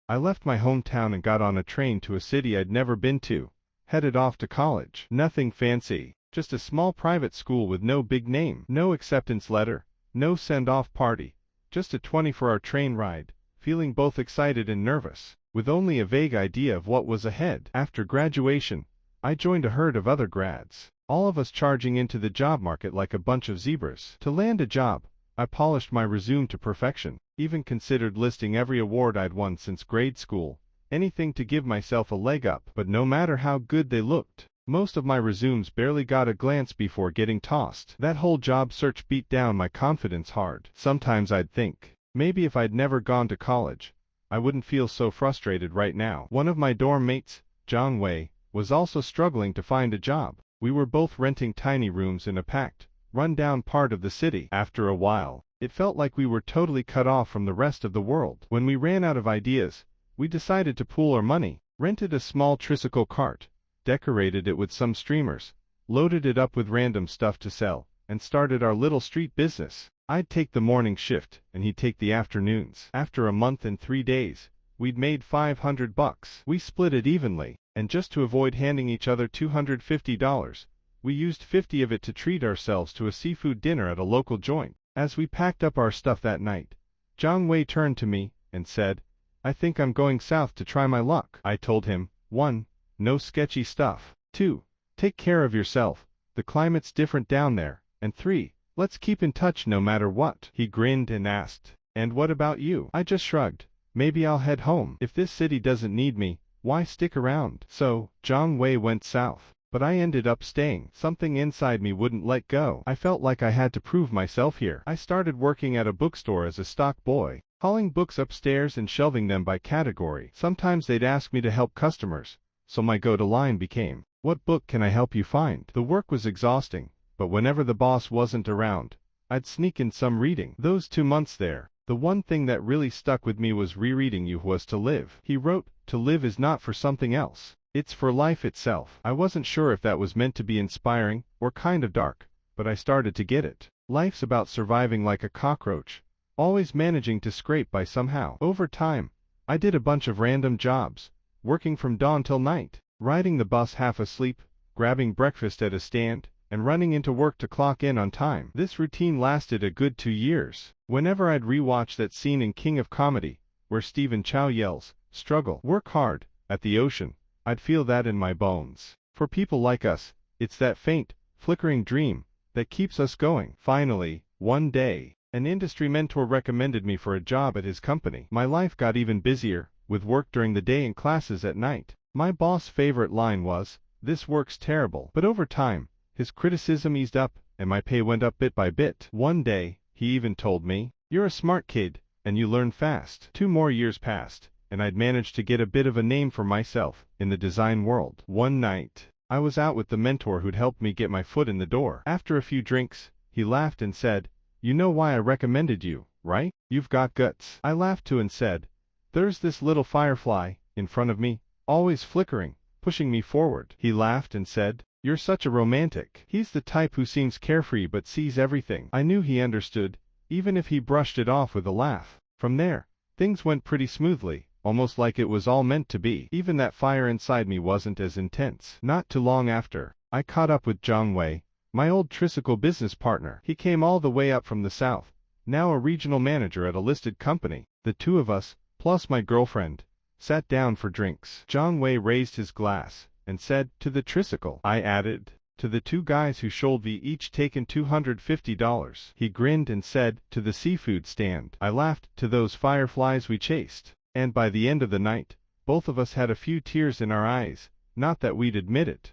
I left my hometown and got on a train to a city I'd never been to, headed off to college. Nothing fancy, just a small private school with no big name, no acceptance letter, no send-off party, just a 24-hour train ride, feeling both excited and nervous, with only a vague idea of what was ahead. After graduation, I joined a herd of other grads, all of us charging into the job market like a bunch of zebras. To land a job, I polished my resume to perfection, even considered listing every award I'd won since grade school, anything to give myself a leg up. But no matter how good they looked, most of my resumes barely got a glance before getting tossed. That whole job search beat down my confidence hard. Sometimes I'd think, maybe if I'd never gone to college, I wouldn't feel so frustrated right now. One of my dorm mates, Zhang Wei, was also struggling to find a job. We were both renting tiny rooms in a packed, run-down part of the city. After a while, it felt like we were totally cut off from the rest of the world. When we ran out of ideas, we decided to pool our money, rented a small tricycle cart, decorated it with some streamers, loaded it up with random stuff to sell, and started our little street business. I'd take the morning shift, and he'd take the afternoons. After a month and 3 days, we'd made $500. We split it evenly, and just to avoid handing each other $250, we used 50 of it to treat ourselves to a seafood dinner at a local joint. As we packed up our stuff that night, Zhang Wei turned to me and said, "I think I'm going south to try my luck." I told him, 1. No sketchy stuff. 2. Take care of yourself, the climate's different down there. And 3. Let's keep in touch no matter what. He grinned and asked, "And what about you?" I just shrugged. Maybe I'll head home. If this city doesn't need me, why stick around? So, Zhang Wei went south, but I ended up staying. Something inside me wouldn't let go. I felt like I had to prove myself here. I started working at a bookstore as a stock boy, hauling books upstairs and shelving them by category. Sometimes they'd ask me to help customers, so my go-to line became, "What book can I help you find?" The work was exhausting, but whenever the boss wasn't around, I'd sneak in some reading. Those 2 months there, the one thing that really stuck with me was rereading You Was to Live. He wrote, "To live is not for something else. It's for life itself." I wasn't sure if that was meant to be inspiring or kind of dark, but I started to get it. Life's about surviving like a cockroach, always managing to scrape by somehow. Over time, I did a bunch of random jobs, working from dawn till night, riding the bus half asleep, grabbing breakfast at a stand, and running into work to clock in on time. This routine lasted a good 2 years. Whenever I'd rewatch that scene in King of Comedy, where Stephen Chow yells, "Struggle, work hard," at the ocean, I'd feel that in my bones. For people like us, it's that faint, flickering dream that keeps us going. Finally, one day, an industry mentor recommended me for a job at his company. My life got even busier, with work during the day and classes at night. My boss' favorite line was, "This work's terrible." But over time, his criticism eased up, and my pay went up bit by bit. One day, he even told me, "You're a smart kid, and you learn fast." 2 more years passed, and I'd managed to get a bit of a name for myself in the design world. One night, I was out with the mentor who'd helped me get my foot in the door. After a few drinks, he laughed and said, "You know why I recommended you, right? You've got guts." I laughed too and said, "There's this little firefly in front of me, always flickering, pushing me forward." He laughed and said, "You're such a romantic." He's the type who seems carefree but sees everything. I knew he understood, even if he brushed it off with a laugh. From there, things went pretty smoothly, almost like it was all meant to be. Even that fire inside me wasn't as intense. Not too long after, I caught up with Zhang Wei, my old tricycle business partner. He came all the way up from the south, now a regional manager at a listed company. The 2 of us, plus my girlfriend, sat down for drinks. Zhang Wei raised his glass and said, "To the tricycle." I added, "To the 2 guys who showed we each taken $250. He grinned and said, "To the seafood stand." I laughed, "To those fireflies we chased." And by the end of the night, both of us had a few tears in our eyes, not that we'd admit it.